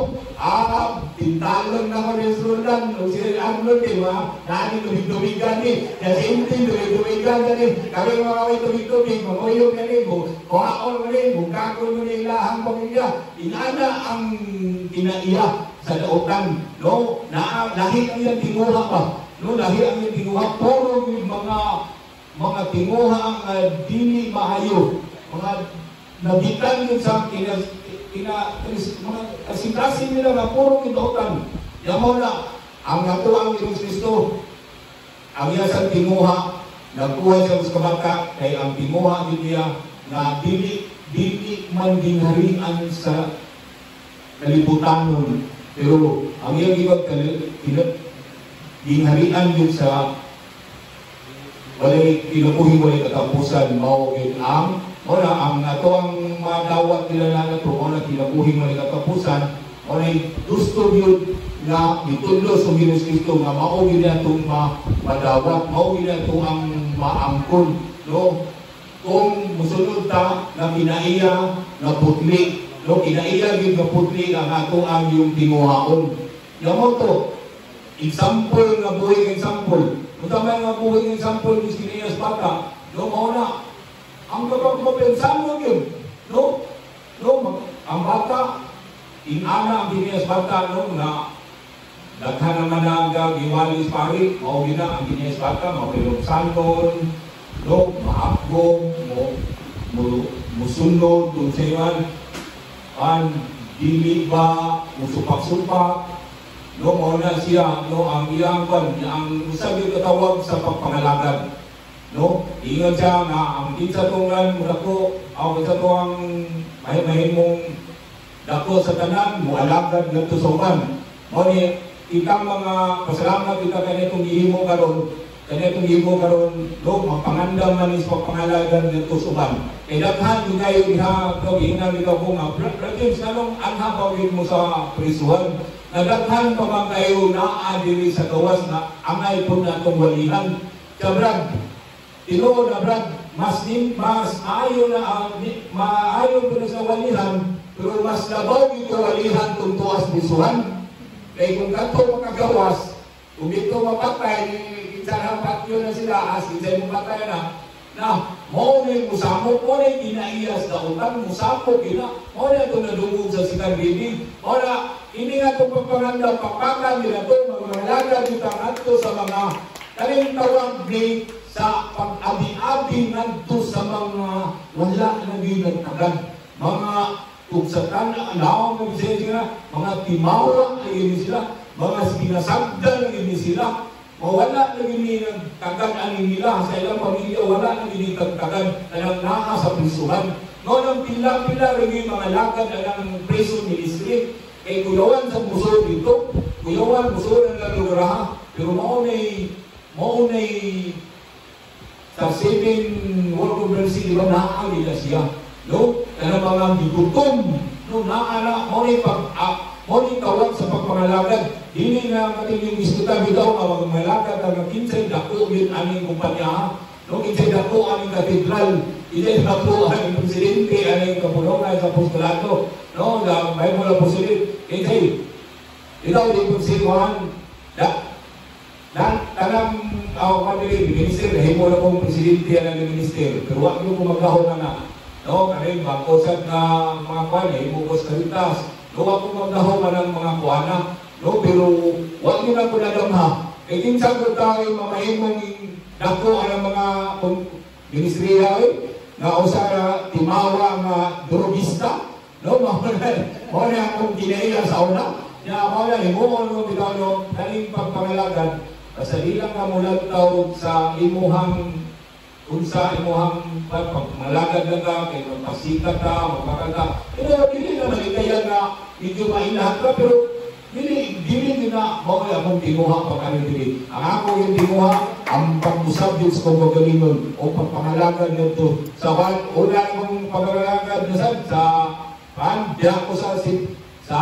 tintalang na ko rin sulan, no, si Arnold, di ba? Nani tumig-tumigan ni, kasi hindi tumig-tumigan ni, kami mga may tumig-tumig, magoyong na ni, kuhaon na ni, bukakon na ni ilahang pamilya. Inana ang kinaiya sa dautan, no, lahi ang yung tinguha pa, no, lahi ang yung tinguha, puro mga tinguha ang dili maayo, mga nagitan yun sa mga kasing-kasing nila na puro kinautan. Yaman na, ang natuang Diyos Kristo, ang iyasang tinguha, nagkuha siya sa kabaka, kay ang tinguha niya na dili man ginharian sa kalibutan nun. Pero ang iyang ibang ginharian yun sa walay kinabuhi, walay katapusan, mao yun ang ato ang madawat nila na ito, na kinabuhi, walay katapusan, walay gusto yun nga itulo sa Diyos Kristo nga mao yun na itong madawat, mao yun na ito ang maangkon, no? Kung musunod ta na kinaiya na putli, no, kinaiya yun na putli ang ato ang yung tinguhaon. Yamon to, example nga buhay ng example. Kung tama nga buhay ng example ni Kinaiya sa bata, no, mauna, ang kapag mapensan mo yun, no, ang bata, inana ang Kinaiya sa bata, no, na daghan naman na ang giwalis pari, mao yun na ang Kinaiya sa bata, mapilopsan nun, no, maakbong, musunod, dun sa iwan, ang dili ba, musupak-supak, no, mauna siya, no, ang iyang ang usab yung katawag sa pagpangalagan, no, ingon siya nga ang kinsa tungan mo dako, ang kinsa tuang mahimong dako sa tanan, mo alagad ngadto sa uban. Mo ni itang mga pasalamat kita kanitong gihimo karon, no, mapangandam man is pagpangalagan ngadto sa uban. Kay daghan yung kayo diha, no, gihingan nila ko nga, James, anong anhabaw mo sa prisuhan? Nadaghan pa man kayo na adili sa gawas na angay po na itong walihan. Kaya Brad, tinuod na Brad, mas maayo po na sa walihan, pero mas labaw ito walihan kung tuwas bisuhan. Kaya kung kanto makagawas, kung ito mapatay, kinsahampat yun na sila, as kinsay mapatay na mo na musamok, mo na kinaias na utang, musapok ina, mo na ito nadungog sa sikang bibig, mo na hindi nga itong pagpanganda, pagpakan nila ito, magmalaga dito nga sa mga kalintawag ni sa pag-abi-abi nga sa mga wala na ginagtagan. Mga tugsatan na alawang ng sila, mga timawa na gini sila, mga sinasagdan na gini sila, mawala na gini nagtagan nila sa ilang pamilya, wala na gini nagtagan na naa sa prisuhan. Noon ang pila-pila rin mga lakad ng prison ministry, kay kuyawan sa muso dito, kuyawan muso ng lalugaraha, pero maunay sa 7 World Conference, di ba naali na siya, no? Kaya mga gigutom, no, naala, maunay tawag sa pagpangalagad, hindi na mating yung istuta bitaw na magmalagad ang kinsay dako yun aming kumpanya, no, kinsay dako aming katedral, kinsay dako aming presidente, aming kapulungan sa apostolato, no, na may mula po sulit. Kasi, ikaw din kung sinuhan, tanang minister, himo na pong presidente ng minister, pero wag nyo kung maghahon na, no, karin, magkosag na mga kwan, himo ko sa kalitas, no, wag kung maghahon na ng mga kwana, no, pero wag nyo na po nadamha, kaya kinsang ko tayo, mamahimong dako ang mga ministeriya, na usara timawa nga drogista, no, mawala akong kinaiya sa una. Kaya mawala, himuon mo bitaw no, daling pagpangalagan, basta ilang ka mula tawag sa imuhang, unsa imuhang pagpangalagan na ka, kaya magpasikat ka, magpakanta. Pero hindi naman ikaya na medyo mainahan ka, pero dili na mawala akong timuha pagkanin dili. Ang ako yung timuha, ang pag-usab yun sa kong magalingon, o pagpangalagan nito. Sa una akong pagpangalagan na sa diyan ko sa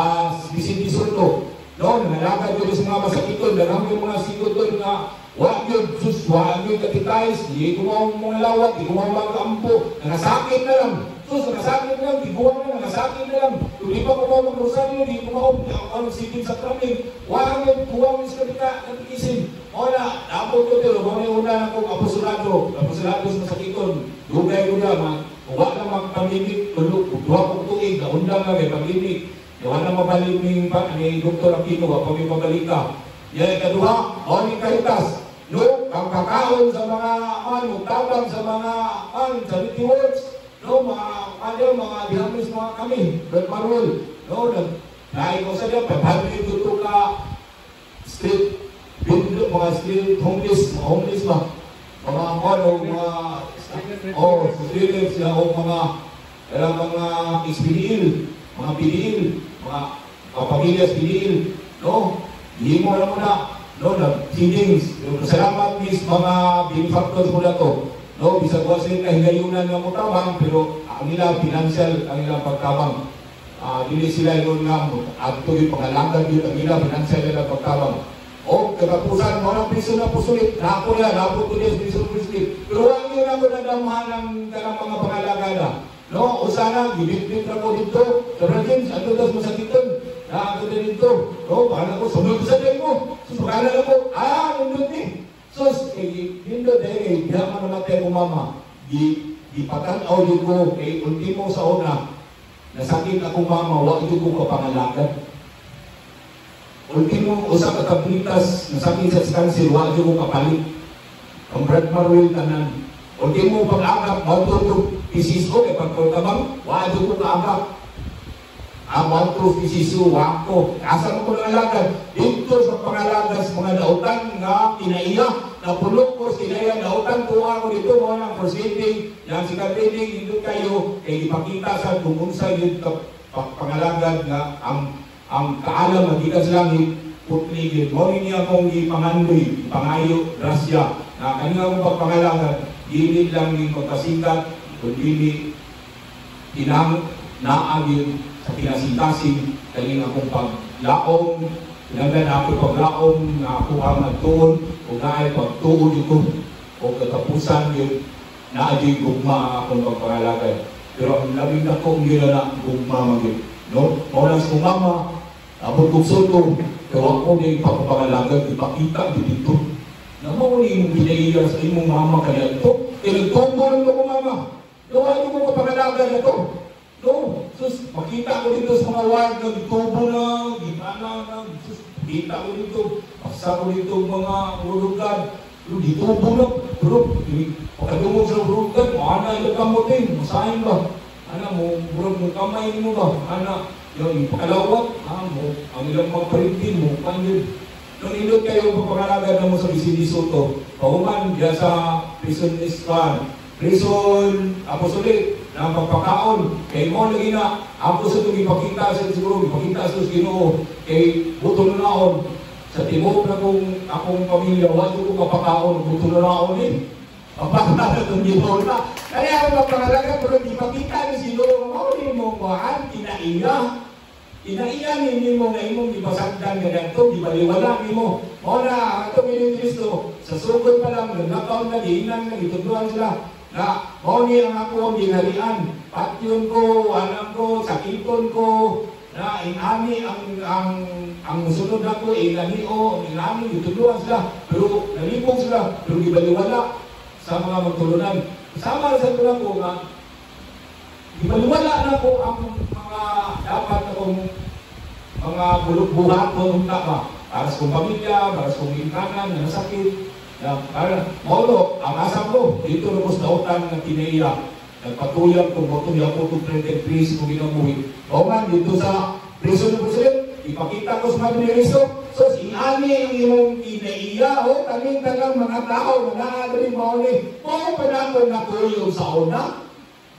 Bisin-Bisunto. No, nalagad ko sa mga masakiton, dalang yung mga sikoton na Wag yun, sus, wag yun katitayos, di kumawang mga lawat, di kumawang mga kampo, nangasakit na lang. Sus, nangasakit na lang, di kuwang na, nangasakit na lang. Kung di pa kumawang rosaryo, di kumawang ang sipin sa kramin. Wag yun, kuwang sa katikisin. Wala, dapat ko dito, mga una na kong aposolado sa sakiton. Dugay ko na, wala na magpamimik, duha kong tuig, naundang na may pamimik. Wala na mabalik ni Dr. Aquino, wala kami pabalik ka. Yan, kaduha, ni kaitas. No, ang kakaon sa mga tabang sa mga charity works, no, mga dihamis mga kami, Brad Marul, no, dahil ko sa diyan, 500 ito ka street, mga street homeless ba? Mga street mga XPDL, mga PDL, mga pamilya PDL, no, hindi mo alam mo na, no, feelings, salamat mis mga benefactors mo na to, no, bisa ko sila kahigayunan nga mo tabang, pero ang nila financial, ang nila pagtabang, dili sila yun nga, at ito yung pangalangan yun, ang nila financial nila pagtabang. O, katapusan, mga piso na pusulit, napo ko niya, piso pusulit, pero ang yun ako nadamahan ng mga pangalagada, no, o sana, gibit-bit na ko dito, sa Brajins, ano das masakiton, ako na dito, no, paano ko, sunod ko sa day mo, susukalan ako, nindot ni. Sus, nindot dahil, di naman namatay ko mama, di patanaw yun ko, ultimo sa una, nasakit akong mama, wag yun ko kapangalagan. Ultimo, usap at kaplitas, nasakit sa cancer, wag yun ko kapalit. Ang Brad Marul tanan. Ultimo, pag-agap, maututo, isiso, pagpagtabang, wag yun ko kaagap. Ang to fisisu wako asal ko nangalagan dito sa pangalagan sa mga dautan nga kinaiya na pulok ko sila dautan tuwa ko dito mo nang proceeding yang sikating dito kayo kay ipakita sa tumunsa yun pangalagan nga ang kaalam magikan sa langit putligid mo niya akong ipangandoy pangayo grasya na kanina kong pagpangalagan gilid lang yung pagkasikat kundi tinang naagin sa pinasintasing kaling akong paglaong, pinagdan ako paglaong na ako ang nagtuon o naay pagtuon ito o katapusan yun naadyo'y gugma akong pagpangalagay. Pero ang labing na kong yun na gugma magin. No? Oras kong mama, abot kong soto, pero ako na yung pagpangalagay, ipakita dito. Namawali yung pinaiya sa imong mama kaya ito. Nagtumbo rin ako mama. Gawa mo pagpangalagay na ito. No, sus, makita ko dito sa mga ward na tubo na, gimana na, sus, makita ko dito, paksa ko dito mga urugan, pero di tubo na, pero pagkadungog sa urugan, ana yung kamutin, masahin ba? Ana mo, burog mo kamay mo ba? Ana, yung pakalawat, ang ilang mga parintin mo, panyo. Nung indot kayo pagpangalagan na mo sa Bisiniso to, pahuman diya sa prison ispan, prison apostolit, na pagpakaon, kay mo lagi na, ako sa itong ipakita sa siguro, ipakita sa Ginoo, kay buto na naon, sa timog na akong pamilya, wala ko kapakaon, buto na naon eh. Pagpakita na itong Ginoo na. Kaya ako magpangalaga, pero ipakita ni Ginoo, mawali mo kuhaan, inaiya ni mo na imong ipasagdan ka dito, di baliwala ni mo. Muna, itong Kristo, sa sugod pa lang, nagkakaon na, diinan na, itudluan sila. Na, mauni ang ako ang ginarian, patyon ko, alam ko, sakiton ko, na inami ang sunod na ko, inami ituluan sila, pero nalipong sila, pero ibaliwala sa mga magtulunan. Sama sa tula ko nga, ibaliwala na ko ang mga dapat akong mga bulok-buhat mo nung tama, para sa kong pamilya, para sa kong inkanan, na nasakit, maulo, ang asam ko, dito lubos na utang ng kinaiya. Nagpatuyang kung matuyang ko itong printed please kung ginamuhin. O man, dito sa prison ng Busit, ipakita ko sa mga biniriso. So, inani ang imong kinaiya, kaming tagang mga tao na naadari mauli. O, panakon na tuyong sa una.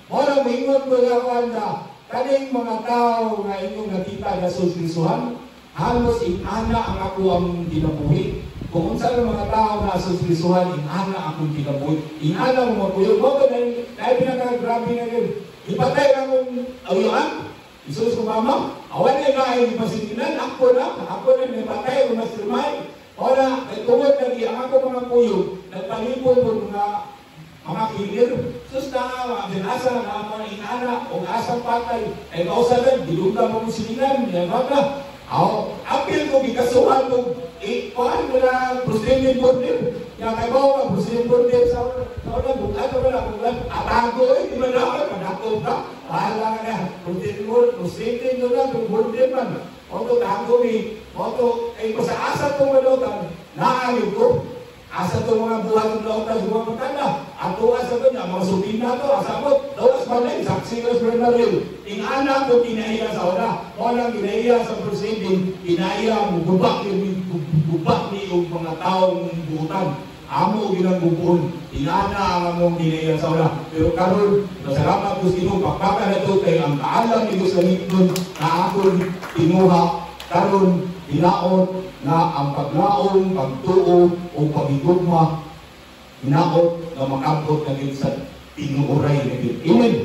O, na maingon ko na kanda, kaning mga tao na inyong nakita na susrisuhan, halos inana ang ako ang ginamuhin. Kung saan mga tao na susrisuhan, inana akong kinabuhi. Inana mo magpuyog. Bago na pinaka-grabe na yun. Ipatay na mong awyaan. Isus ko mama. Awan na nga ay ipasitinan. Ako na may patay o mastermind. Ora, tungod na di, ang ako mga kuyog, nagpalipon po mga kilir. Sus na, asa na mga inana, o asang patay, ay kausalan, dilunda mo siningan, yan ba? Apil ko, gikasuhan ko, kuhaan mo na Brazilian border. Yang kay mo, Brazilian border sa una, bukan ko na, bukan, atago di ba na, panakot ka, bahala ka na, Brazilian border man. Oto tago oto, masaasa itong malotan, naayog ko. Asa itong mga buhat ng lautan sa mga matanda. Ato asa ito niya, mga subin na ito, asabot, dawas balay, saksigas Bernardo. Ingana ko kinaiya sa una. Walang kinaiya sa proceeding, kinaiya mo, gubak ni yung mga taong buhutan. Amo ginagbubuon, ingana ang among kinaiya sa una. Pero karon, nasalamat ko sino, pagkaka na ito, kay ang kaalam nito sa Nipton, na akong tinuha, karon, hinaot, na ang paglaong, pagtuo, o pagigugma, hinaot na makabot na din sa tinuuray na din. Amen!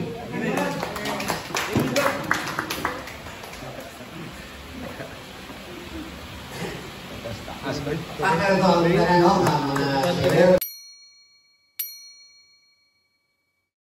Pakal ko ang tanong ang mga